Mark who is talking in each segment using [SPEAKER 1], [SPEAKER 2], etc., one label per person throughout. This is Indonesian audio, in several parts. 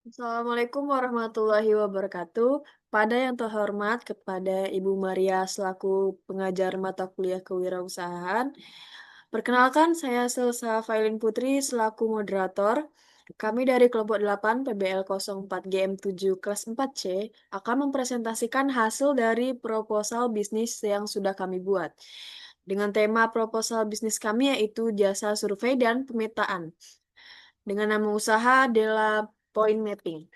[SPEAKER 1] Assalamualaikum warahmatullahi wabarakatuh. Pada yang terhormat kepada Ibu Maria selaku pengajar mata kuliah kewirausahaan. Perkenalkan, saya Selsa Failin Putri selaku moderator. Kami dari kelompok 8 PBL 04 GM7 kelas 4C akan mempresentasikan hasil dari proposal bisnis yang sudah kami buat. Dengan tema proposal bisnis kami yaitu jasa survei dan pemetaan. Dengan nama usaha adalah Point Mapping.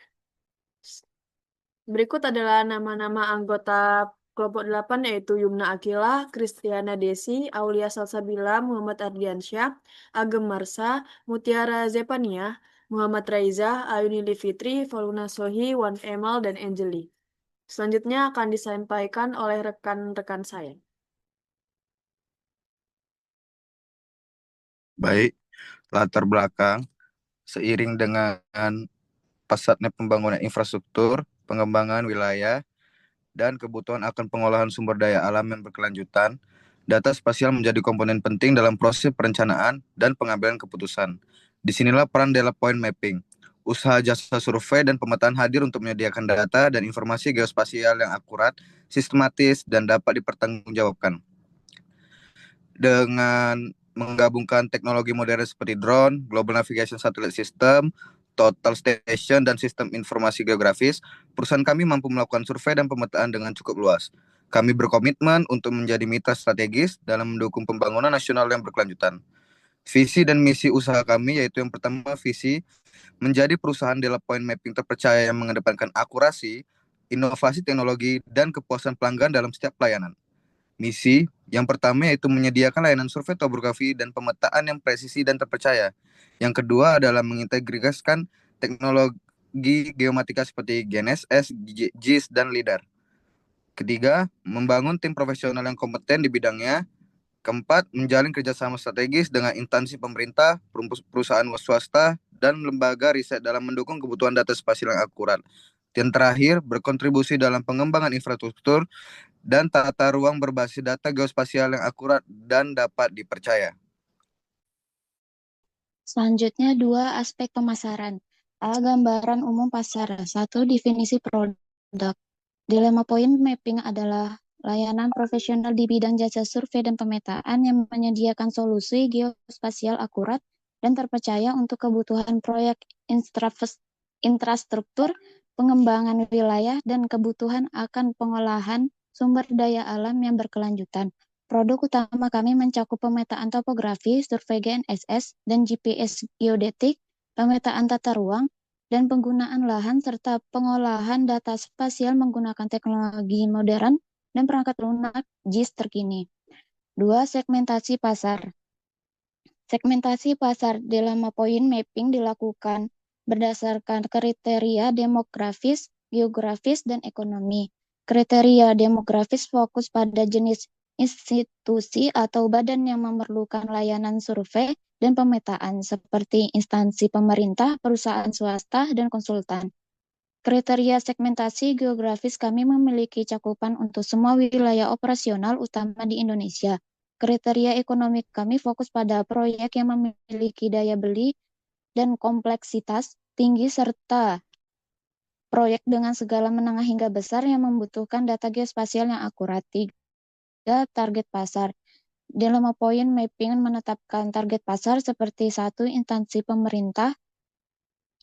[SPEAKER 1] Berikut adalah nama-nama anggota kelompok 8 yaitu Yumna Akila, Kristiana Desi, Aulia Salsabila, Muhammad Ardiansyah, Agem Marsa, Mutiara Zepania, Muhammad Raiza, Ayuni Livitri, Faluna Sohi, Wan Emal, dan Angeli. Selanjutnya akan disampaikan oleh rekan-rekan saya.
[SPEAKER 2] Baik, latar belakang seiring dengan pesatnya pembangunan infrastruktur, pengembangan wilayah, dan kebutuhan akan pengolahan sumber daya alam yang berkelanjutan, data spasial menjadi komponen penting dalam proses perencanaan dan pengambilan keputusan. Disinilah peran Data Point Mapping. Usaha jasa survei dan pemetaan hadir untuk menyediakan data dan informasi geospasial yang akurat, sistematis, dan dapat dipertanggungjawabkan. Dengan menggabungkan teknologi modern seperti drone, Global Navigation Satellite System, Total Station, dan sistem informasi geografis, perusahaan kami mampu melakukan survei dan pemetaan dengan cukup luas. Kami berkomitmen untuk menjadi mitra strategis dalam mendukung pembangunan nasional yang berkelanjutan. Visi dan misi usaha kami yaitu yang pertama, visi menjadi perusahaan data point mapping terpercaya yang mengedepankan akurasi, inovasi teknologi, dan kepuasan pelanggan dalam setiap pelayanan. Misi yang pertama yaitu menyediakan layanan survei topografi dan pemetaan yang presisi dan terpercaya. Yang kedua adalah mengintegrasikan teknologi geomatika seperti GNSS, GIS, dan LIDAR. Ketiga, membangun tim profesional yang kompeten di bidangnya. Keempat, menjalin kerjasama strategis dengan instansi pemerintah, perusahaan swasta, dan lembaga riset dalam mendukung kebutuhan data spasial yang akurat. Dan terakhir, berkontribusi dalam pengembangan infrastruktur dan tata ruang berbasis data geospasial yang akurat dan dapat dipercaya.
[SPEAKER 3] Selanjutnya, dua aspek pemasaran. A. Gambaran umum pasar. Satu, definisi produk. Dilema point mapping adalah layanan profesional di bidang jasa survei dan pemetaan yang menyediakan solusi geospasial akurat dan terpercaya untuk kebutuhan proyek infrastruktur, pengembangan wilayah, dan kebutuhan akan pengolahan sumber daya alam yang berkelanjutan. Produk utama kami mencakup pemetaan topografi, survei GNSS, dan GPS geodetik, pemetaan tata ruang, dan penggunaan lahan serta pengolahan data spasial menggunakan teknologi modern dan perangkat lunak JIS terkini. 2. Segmentasi pasar. Segmentasi pasar dalam point mapping dilakukan berdasarkan kriteria demografis, geografis, dan ekonomi. Kriteria demografis fokus pada jenis institusi atau badan yang memerlukan layanan survei dan pemetaan seperti instansi pemerintah, perusahaan swasta, dan konsultan. Kriteria segmentasi geografis kami memiliki cakupan untuk semua wilayah operasional utama di Indonesia. Kriteria ekonomi kami fokus pada proyek yang memiliki daya beli dan kompleksitas tinggi serta proyek dengan skala menengah hingga besar yang membutuhkan data geospasial yang akurat. 3. Target pasar. Dalam point mapping menetapkan target pasar seperti 1. Instansi pemerintah,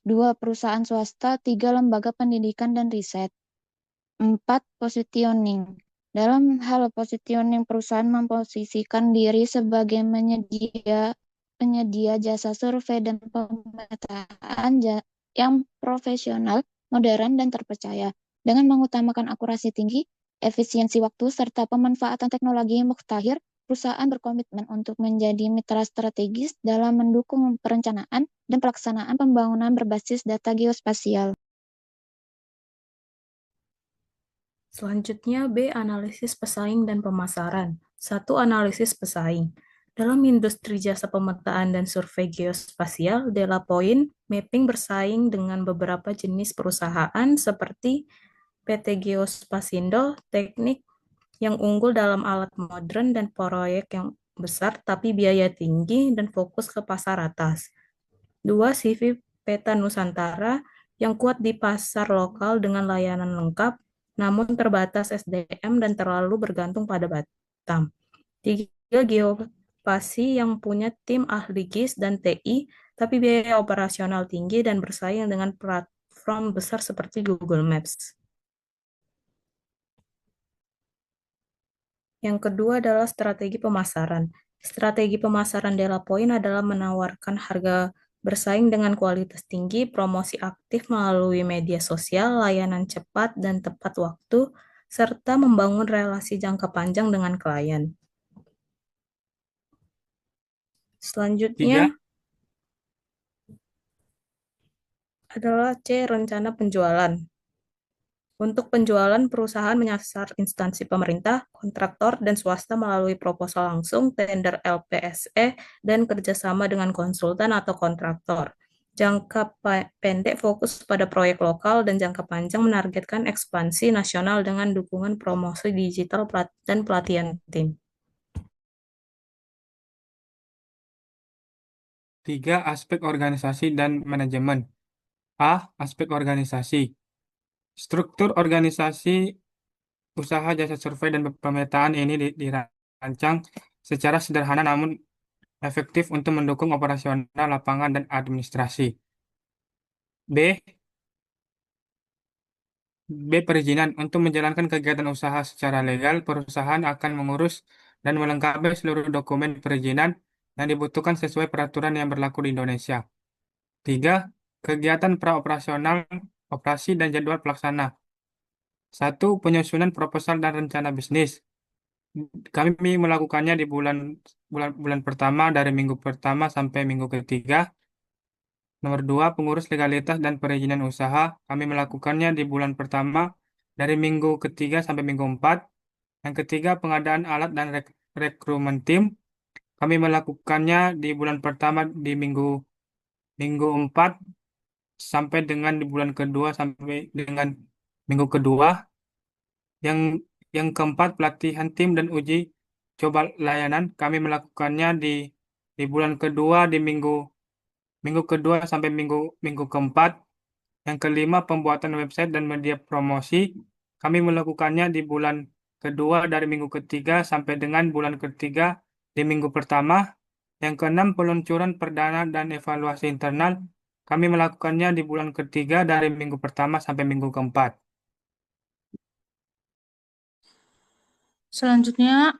[SPEAKER 3] 2. Perusahaan swasta, 3. Lembaga pendidikan dan riset. 4. Positioning. Dalam hal positioning, perusahaan memposisikan diri sebagai penyedia jasa survei dan pemetaan yang profesional, modern, dan terpercaya. Dengan mengutamakan akurasi tinggi, efisiensi waktu, serta pemanfaatan teknologi yang mutakhir, perusahaan berkomitmen untuk menjadi mitra strategis dalam mendukung perencanaan dan pelaksanaan pembangunan berbasis data geospasial.
[SPEAKER 4] Selanjutnya B. Analisis pesaing dan pemasaran. 1. Analisis pesaing. Dalam industri jasa pemetaan dan survei geospasial, Data Point Mapping bersaing dengan beberapa jenis perusahaan seperti PT Geospasindo, teknik yang unggul dalam alat modern dan proyek yang besar tapi biaya tinggi dan fokus ke pasar atas. 2. CV Peta Nusantara yang kuat di pasar lokal dengan layanan lengkap, namun terbatas SDM dan terlalu bergantung pada Batam. 3. Geospasi yang punya tim ahli GIS dan TI, tapi biaya operasional tinggi dan bersaing dengan platform besar seperti Google Maps. Yang kedua adalah strategi pemasaran. Strategi pemasaran Della Point adalah menawarkan harga bersaing dengan kualitas tinggi, promosi aktif melalui media sosial, layanan cepat dan tepat waktu, serta membangun relasi jangka panjang dengan klien. Selanjutnya
[SPEAKER 5] 3.
[SPEAKER 4] adalah C, rencana penjualan. Untuk penjualan, perusahaan menyasar instansi pemerintah, kontraktor, dan swasta melalui proposal langsung, tender LPSE, dan kerjasama dengan konsultan atau kontraktor. Jangka pendek fokus pada proyek lokal dan jangka panjang menargetkan ekspansi nasional dengan dukungan promosi digital dan pelatihan tim.
[SPEAKER 5] 3. Aspek organisasi dan manajemen. A. Aspek organisasi. Struktur organisasi usaha jasa survei dan pemetaan ini dirancang secara sederhana namun efektif untuk mendukung operasional lapangan dan administrasi. B. Perizinan. Untuk menjalankan kegiatan usaha secara legal, perusahaan akan mengurus dan melengkapi seluruh dokumen perizinan yang dibutuhkan sesuai peraturan yang berlaku di Indonesia. 3. Kegiatan praoperasional, operasi dan jadwal pelaksana. 1. Penyusunan proposal dan rencana bisnis. Kami melakukannya di bulan pertama dari minggu pertama sampai minggu ketiga. Nomor 2, pengurus legalitas dan perizinan usaha. Kami melakukannya di bulan pertama dari minggu ketiga sampai minggu 4. Yang ketiga, pengadaan alat dan rekrutmen tim. Kami melakukannya di bulan pertama di minggu 4 sampai dengan di bulan kedua sampai dengan minggu kedua. Yang keempat, pelatihan tim dan uji coba layanan. Kami melakukannya di bulan kedua di minggu kedua sampai minggu keempat. Yang kelima, pembuatan website dan media promosi. Kami melakukannya di bulan kedua dari minggu ketiga sampai dengan bulan ketiga di minggu pertama. Yang keenam, peluncuran perdana dan evaluasi internal. Kami melakukannya di bulan ketiga dari minggu pertama sampai minggu keempat.
[SPEAKER 6] Selanjutnya,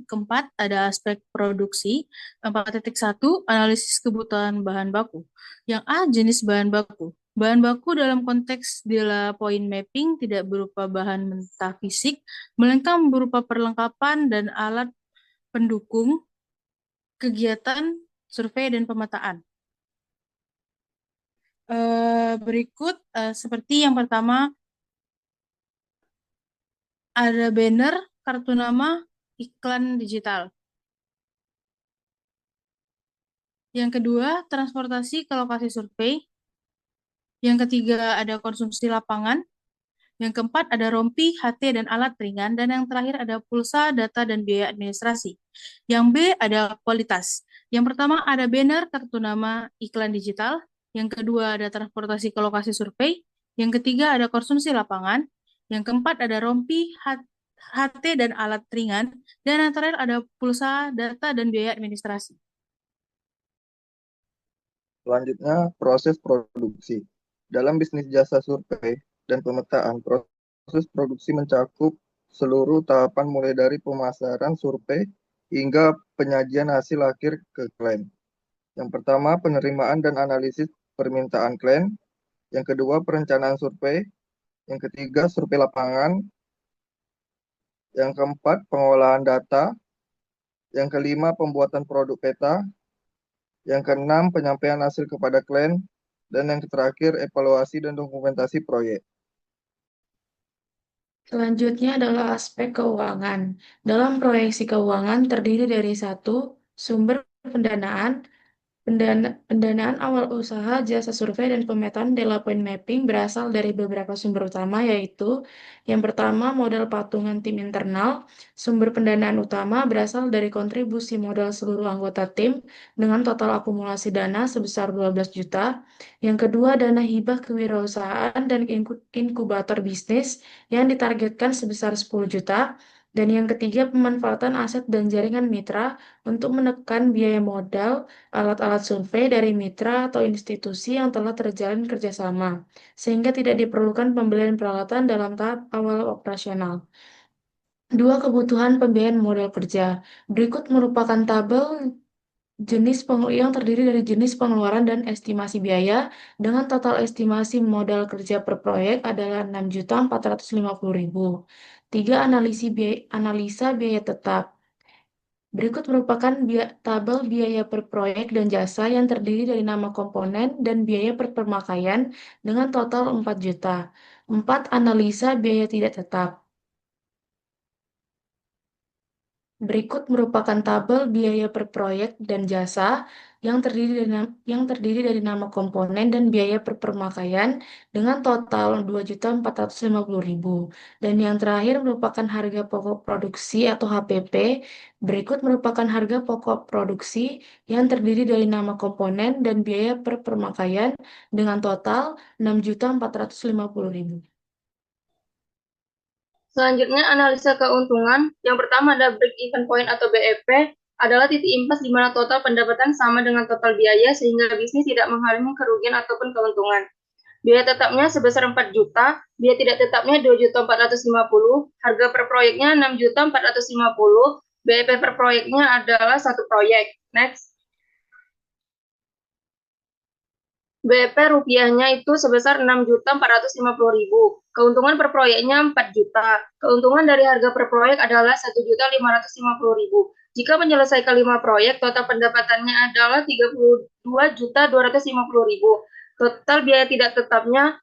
[SPEAKER 6] keempat, ada aspek produksi. 4.1, analisis kebutuhan bahan baku. Yang A, jenis bahan baku. Bahan baku dalam konteks Della Point Mapping tidak berupa bahan mentah fisik, melainkan berupa perlengkapan dan alat pendukung kegiatan survei dan pemetaan. Berikut seperti yang pertama, ada banner, kartu nama, iklan digital. Yang kedua, transportasi ke lokasi survei. Yang ketiga, ada konsumsi lapangan. Yang keempat, ada rompi, HT, dan alat ringan. Dan yang terakhir, ada pulsa, data, dan biaya administrasi. Yang B, ada kualitas. Yang pertama, ada banner, kartu nama, iklan digital. Yang kedua, ada transportasi ke lokasi survei. Yang ketiga, ada konsumsi lapangan. Yang keempat, ada rompi, HT, dan alat ringan. Dan yang terakhir, ada pulsa, data, dan biaya administrasi.
[SPEAKER 7] Selanjutnya, proses produksi. Dalam bisnis jasa survei dan pemetaan, proses produksi mencakup seluruh tahapan mulai dari pemasaran survei hingga penyajian hasil akhir ke klien. Yang pertama, penerimaan dan analisis permintaan klien. Yang kedua, perencanaan survei. Yang ketiga, survei lapangan. Yang keempat, pengolahan data. Yang kelima, pembuatan produk peta. Yang keenam, penyampaian hasil kepada klien. Dan yang terakhir, evaluasi dan dokumentasi proyek.
[SPEAKER 8] Selanjutnya adalah aspek keuangan. Dalam proyeksi keuangan terdiri dari 1. Sumber pendanaan, Pendanaan awal usaha jasa survei dan pemetaan data point mapping berasal dari beberapa sumber utama, yaitu yang pertama modal patungan tim internal. Sumber pendanaan utama berasal dari kontribusi modal seluruh anggota tim dengan total akumulasi dana sebesar 12 juta. Yang kedua, dana hibah kewirausahaan dan inkubator bisnis yang ditargetkan sebesar 10 juta. Dan yang ketiga, pemanfaatan aset dan jaringan mitra untuk menekan biaya modal alat-alat survei dari mitra atau institusi yang telah terjalin kerjasama, sehingga tidak diperlukan pembelian peralatan dalam tahap awal operasional. Dua, kebutuhan pembiayaan modal kerja. Berikut merupakan tabel yang terdiri dari jenis pengeluaran dan estimasi biaya, dengan total estimasi modal kerja per proyek adalah 6.450.000. Tiga, analisa biaya tetap. Berikut merupakan tabel biaya per proyek dan jasa yang terdiri dari nama komponen dan biaya per pemakaian dengan total 4 juta. 4. Analisa biaya tidak tetap. Berikut merupakan tabel biaya per proyek dan jasa yang terdiri dari nama komponen dan biaya per pemakaian dengan total 2.450.000. Dan yang terakhir merupakan harga pokok produksi atau HPP. Berikut merupakan harga pokok produksi yang terdiri dari nama komponen dan biaya per pemakaian dengan total 6.450.000.
[SPEAKER 9] Selanjutnya, analisa keuntungan. Yang pertama ada break-even point atau BEP, adalah titik impas di mana total pendapatan sama dengan total biaya sehingga bisnis tidak mengalami kerugian ataupun keuntungan. Biaya tetapnya sebesar 4 juta, biaya tidak tetapnya 2.450.000, harga per proyeknya 6.450.000, BEP per proyeknya adalah satu proyek. Next. BEP rupiahnya itu sebesar 6.450.000. Keuntungan per proyeknya 4 juta. Keuntungan dari harga per proyek adalah 1.550.000. Jika menyelesaikan 5 proyek, total pendapatannya adalah 32.250.000. Total biaya tidak tetapnya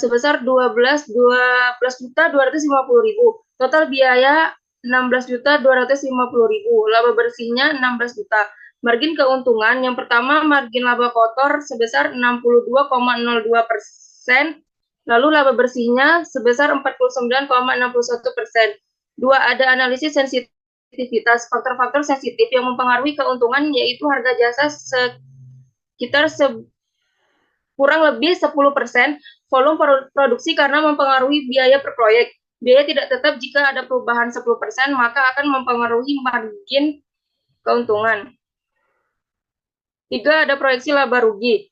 [SPEAKER 9] sebesar 12.250.000. Total biaya 16.250.000. Laba bersihnya 16 juta. Margin keuntungan, yang pertama margin laba kotor sebesar 62,02%, lalu laba bersihnya sebesar 49,61%. Dua, ada analisis sensitivitas. Faktor-faktor sensitif yang mempengaruhi keuntungan yaitu harga jasa sekitar kurang lebih 10%, volume produksi karena mempengaruhi biaya per proyek. Biaya tidak tetap jika ada perubahan 10%, maka akan mempengaruhi margin keuntungan. 3. Ada proyeksi laba rugi.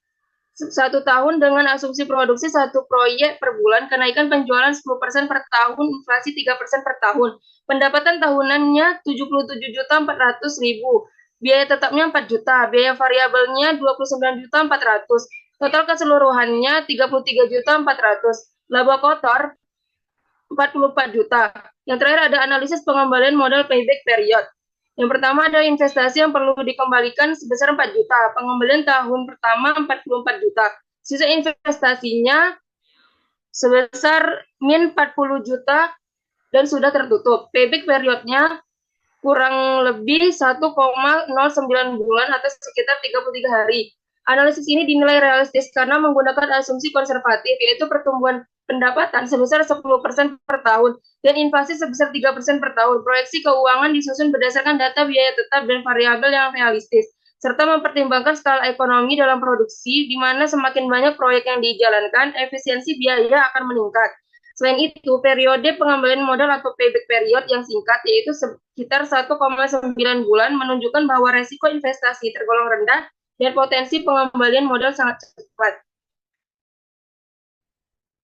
[SPEAKER 9] 1 tahun dengan asumsi produksi 1 proyek per bulan, kenaikan penjualan 10% per tahun, inflasi 3% per tahun. Pendapatan tahunannya 77.400.000. Biaya tetapnya 4 juta, biaya variabelnya 29.400. Total keseluruhannya 33.400. Laba kotor 44 juta. Yang terakhir ada analisis pengembalian modal payback period. Yang pertama ada investasi yang perlu dikembalikan sebesar 4 juta. Pengembalian tahun pertama 44 juta. Sisa investasinya sebesar min 40 juta dan sudah tertutup. Payback periodnya kurang lebih 1,09 bulan atau sekitar 33 hari. Analisis ini dinilai realistis karena menggunakan asumsi konservatif, yaitu pertumbuhan pendapatan sebesar 10% per tahun dan inflasi sebesar 3% per tahun. Proyeksi keuangan disusun berdasarkan data biaya tetap dan variabel yang realistis, serta mempertimbangkan skala ekonomi dalam produksi, di mana semakin banyak proyek yang dijalankan, efisiensi biaya akan meningkat. Selain itu, periode pengembalian modal atau payback period yang singkat, yaitu sekitar 1,9 bulan, menunjukkan bahwa resiko investasi tergolong rendah dan potensi pengembalian modal sangat cepat.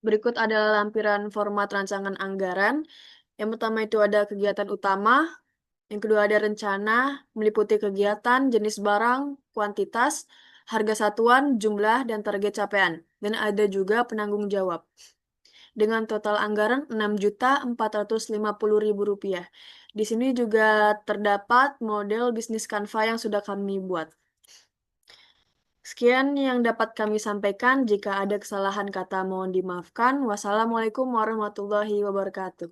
[SPEAKER 1] Berikut adalah lampiran format rancangan anggaran. Yang pertama itu ada kegiatan utama, yang kedua ada rencana, meliputi kegiatan, jenis barang, kuantitas, harga satuan, jumlah, dan target capaian. Dan ada juga penanggung jawab. Dengan total anggaran Rp6.450.000. Di sini juga terdapat model bisnis Canva yang sudah kami buat. Sekian yang dapat kami sampaikan. Jika ada kesalahan kata mohon dimaafkan. Wassalamualaikum warahmatullahi wabarakatuh.